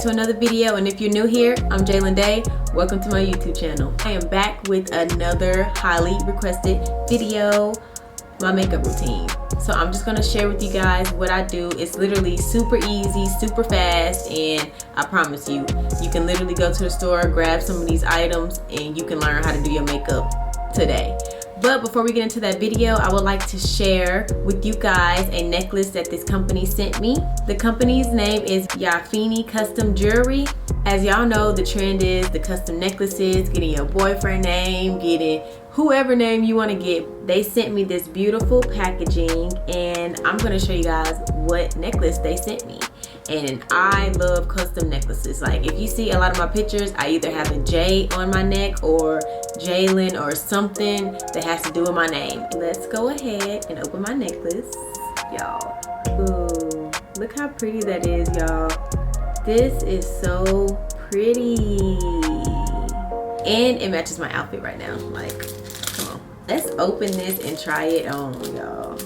Another video, and if you're new here, I'm Jaelyn Dae. Welcome to my YouTube channel. I am back with another highly requested video, my makeup routine. So I'm just gonna share with you guys what I do. It's literally super easy, super fast, and I promise you, you can literally go to the store, grab some of these items, and you can learn how to do your makeup today. But before we get into that video, I would like to share with you guys a necklace that this company sent me. The company's name is Yafini Custom Jewelry. As y'all know, the trend is the custom necklaces, getting your boyfriend name, getting whoever name you want to get. They sent me this beautiful packaging, and I'm going to show you guys what necklace they sent me. And I love custom necklaces. Like, if you see a lot of my pictures, I either have a J on my neck or Jaelyn or something that has to do with my name. Let's go ahead and open my necklace, y'all. Ooh, look how pretty that is, y'all. This is so pretty. And it matches my outfit right now. Like, come on. Let's open this and try it on, y'all.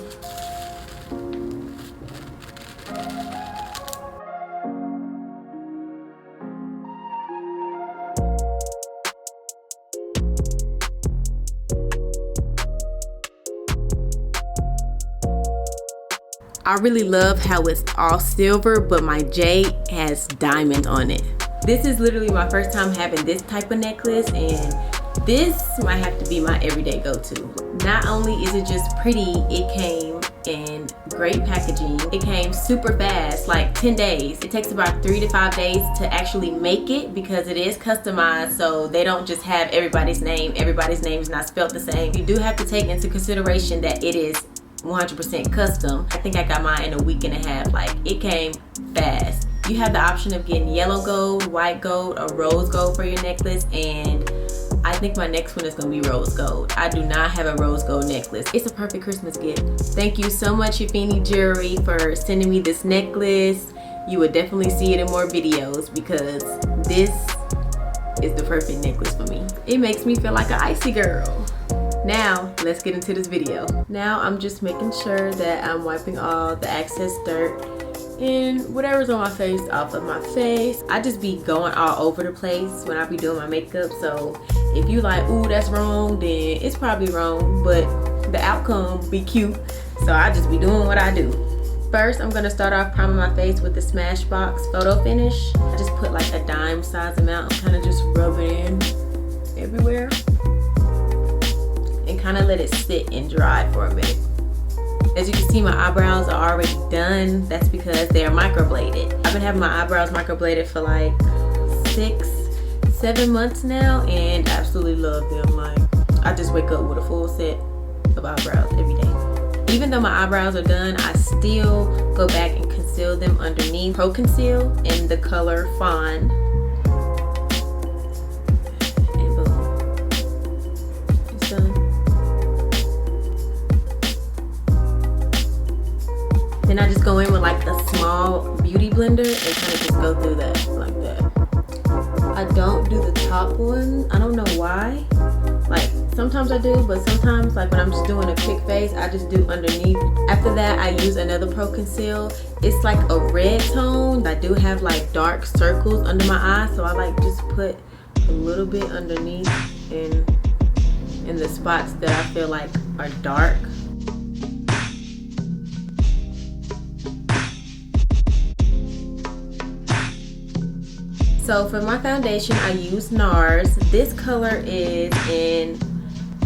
I really love how it's all silver, but my J has diamonds on it. This is literally my first time having this type of necklace, and this might have to be my everyday go-to. Not only is it just pretty, it came in great packaging. It came super fast, like 10 days. It takes about 3 to 5 days to actually make it because it is customized, so they don't just have everybody's name. Everybody's name is not spelled the same. You do have to take into consideration that it is 100% custom. I think I got mine in a week and a half. Like, it came fast. You have the option of getting yellow gold, white gold, or rose gold for your necklace, and I think my next one is gonna be rose gold. I do not have a rose gold necklace. It's a perfect Christmas gift. Thank you so much, Yafini Jewelry, for sending me this necklace. You will definitely see it in more videos because this is the perfect necklace for me. It makes me feel like an icy girl. Now, let's get into this video. Now, I'm just making sure that I'm wiping all the excess dirt and whatever's on my face off of my face. I just be going all over the place when I be doing my makeup. So if you like, ooh, that's wrong, then it's probably wrong, but the outcome be cute. So I just be doing what I do. First, I'm gonna start off priming my face with the Smashbox Photo Finish. I just put like a dime size amount. I'm kind of just rub it in everywhere. And kind of let it sit and dry for a minute. As you can see, my eyebrows are already done. That's because they are microbladed. I've been having my eyebrows microbladed for like 6-7 months now, and I absolutely love them. Like, I just wake up with a full set of eyebrows every day. Even though my eyebrows are done, I still go back and conceal them underneath Pro Conceal in the color Fawn. And boom, it's done. Then I just go in with like a small beauty blender and kind of just go through that like that. I don't do the top one. I don't know why. Like, sometimes I do, but sometimes, like when I'm just doing a quick face, I just do underneath. After that, I use another Pro Conceal. It's like a red tone. I do have like dark circles under my eyes, so I like just put a little bit underneath in the spots that I feel like are dark. So for my foundation, I use NARS. This color is in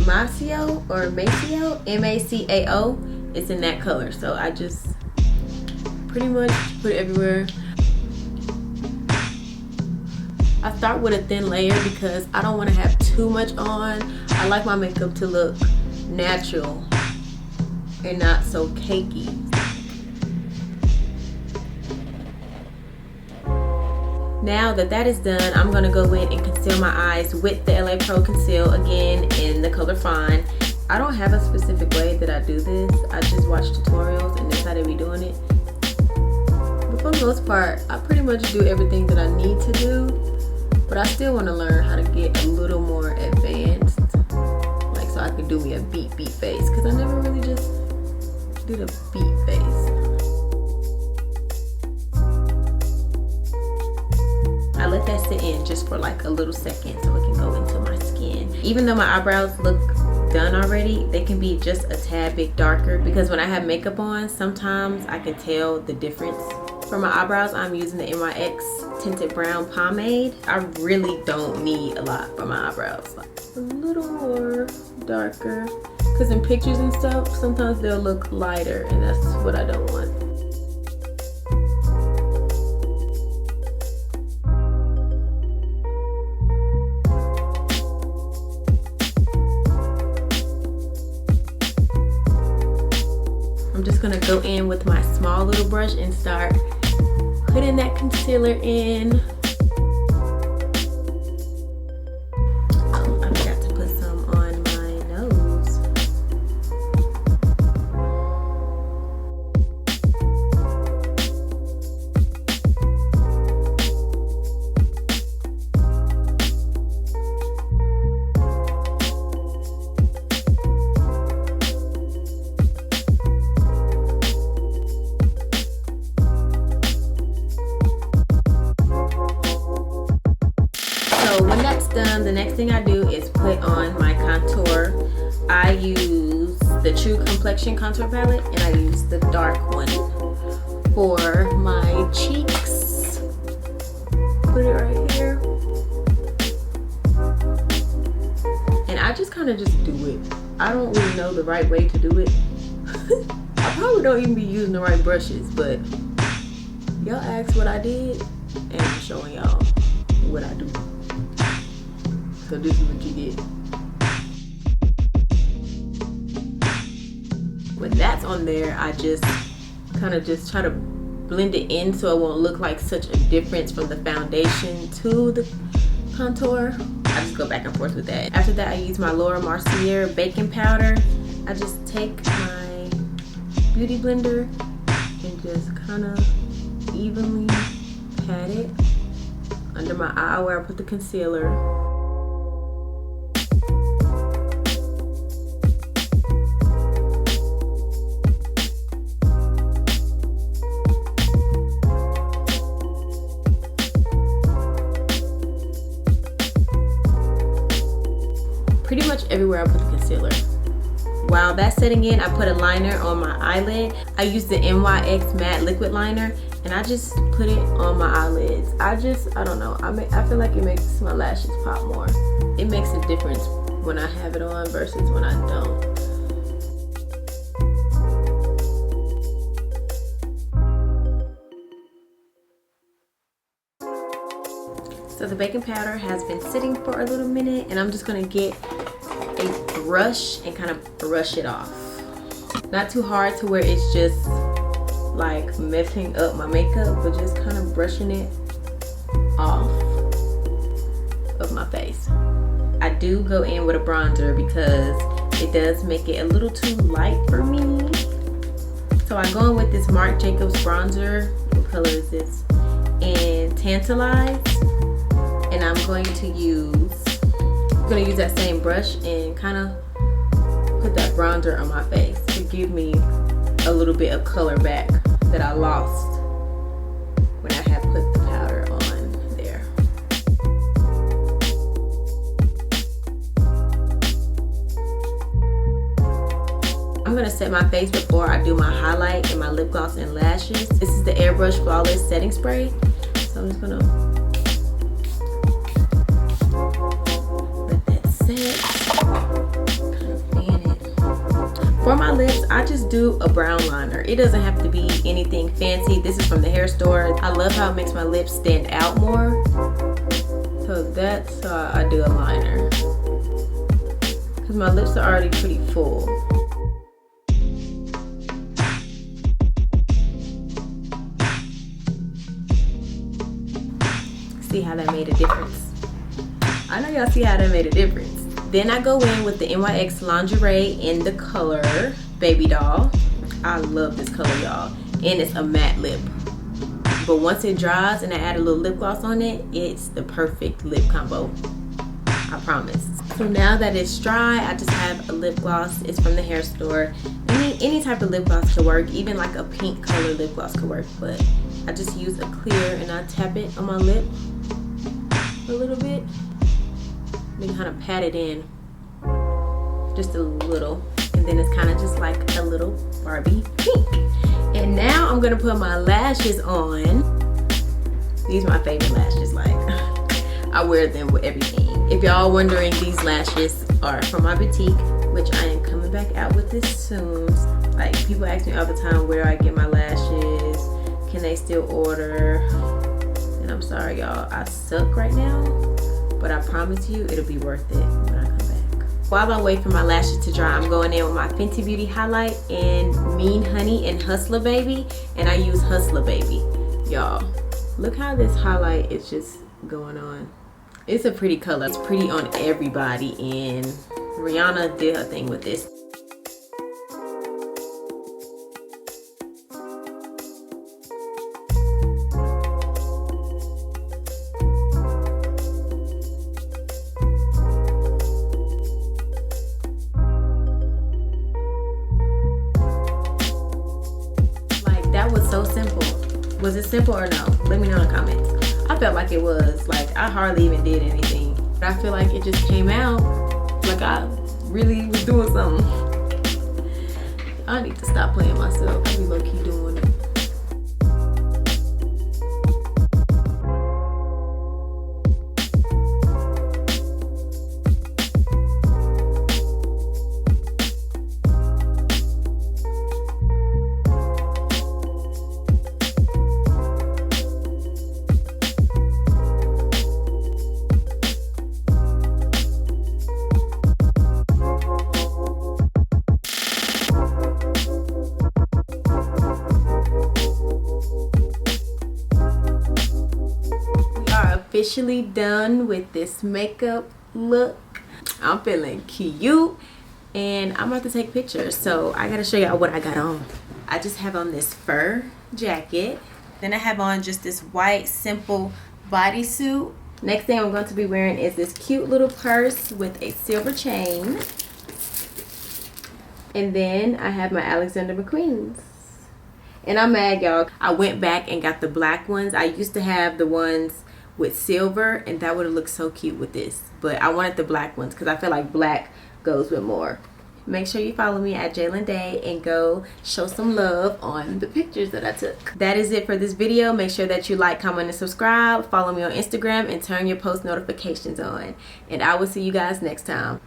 Macao or Macao, M-A-C-A-O. It's in that color. So I just pretty much put it everywhere. I start with a thin layer because I don't want to have too much on. I like my makeup to look natural. and not so cakey. Now that that is done, I'm gonna go in and conceal my eyes with the LA Pro Conceal, again in the color Fawn. I don't have a specific way that I do this. I just watch tutorials and that's how they be doing it. But for the most part, I pretty much do everything that I need to do. But I still want to learn how to get a little more advanced. Like so I could do me a beat face. Because I never really just did a beat face. I let that sit in just for like a little second so it can go into my skin. Even though my eyebrows look done already, they can be just a tad bit darker because when I have makeup on, sometimes I can tell the difference. For my eyebrows, I'm using the NYX Tinted Brown Pomade. I really don't need a lot for my eyebrows. Like a little more darker. Because in pictures and stuff, sometimes they'll look lighter and that's what I don't want. I'm just gonna go in with my small little brush and start putting that concealer in. Oh, I forgot to put some on my nose. When that's done, the next thing I do is put on my contour. I use the True Complexion contour palette and I use the dark one for my cheeks. Put it right here. And I just kind of just do it. I don't really know the right way to do it. I probably don't even be using the right brushes, but y'all asked what I did and I'm showing y'all what I do. So this is what you get. When that's on there, I just kind of just try to blend it in so it won't look like such a difference from the foundation to the contour. I just go back and forth with that. After that, I use my Laura Mercier baking powder. I just take my beauty blender and just kind of evenly pat it under my eye where I put the concealer. Pretty much everywhere I put the concealer. While that's setting in, I put a liner on my eyelid. I use the NYX matte liquid liner and I just put it on my eyelids. I don't know, I feel like it makes my lashes pop more. It makes a difference when I have it on versus when I don't. So the baking powder has been sitting for a little minute and I'm just gonna get a brush and kind of brush it off. Not too hard to where it's just like messing up my makeup, but just kind of brushing it off of my face. I do go in with a bronzer because it does make it a little too light for me. So I go in with this Marc Jacobs bronzer. What color is this? And Tantalize. And I'm going to use that same brush and kind of put that bronzer on my face to give me a little bit of color back that I lost when I had put the powder on there. I'm gonna set my face before I do my highlight and my lip gloss and lashes. This is the Airbrush Flawless Setting Spray. So I'm just gonna let that set. Kind of fan it. For my lips, I just do a brown liner. It doesn't have to be anything fancy. This is from the hair store. I love how it makes my lips stand out more. So that's how I do a liner. Because my lips are already pretty full. See how that made a difference? I know y'all see how that made a difference. Then I go in with the NYX Lingerie in the color Babydoll. I love this color, y'all. And it's a matte lip. But once it dries and I add a little lip gloss on it, it's the perfect lip combo. I promise. So now that it's dry, I just have a lip gloss. It's from the hair store. Any type of lip gloss could work. Even like a pink color lip gloss could work. But I just use a clear and I tap it on my lip a little bit. Then kind of pat it in just a little. And then it's kind of just like a little Barbie pink. And now I'm gonna put my lashes on. These are my favorite lashes. Like, I wear them with everything. If y'all wondering, these lashes are from my boutique, which I am coming back out with this soon. Like, people ask me all the time where I get my lashes. Can they still order? And I'm sorry, y'all, I suck right now, but I promise you it'll be worth it when I come back. While I wait for my lashes to dry, I'm going in with my Fenty Beauty highlight in Mean Honey and Hustler Baby, and I use Hustler Baby. Y'all, look how this highlight is just going on. It's a pretty color. It's pretty on everybody, and Rihanna did her thing with this. That was so simple. Was it simple or no? Let me know in the comments. I felt like it was. Like, I hardly even did anything. But I feel like it just came out like I really was doing something. I need to stop playing myself. I be low-key doing it. Officially done with this makeup look. I'm feeling cute and I'm about to take pictures, so I gotta show y'all what I got on. I just have on this fur jacket, then I have on just this white simple bodysuit. Next thing I'm going to be wearing is this cute little purse with a silver chain, and then I have my Alexander McQueen's. And I'm mad, y'all, I went back and got the black ones. I used to have the ones with silver, and that would have looked so cute with this, but I wanted the black ones because I feel like black goes with more. Make sure you follow me at Jaelyn Dae and go show some love on the pictures that I took. That is it for this video. Make sure that you like, comment, and subscribe. Follow me on Instagram and turn your post notifications on, and I will see you guys next time.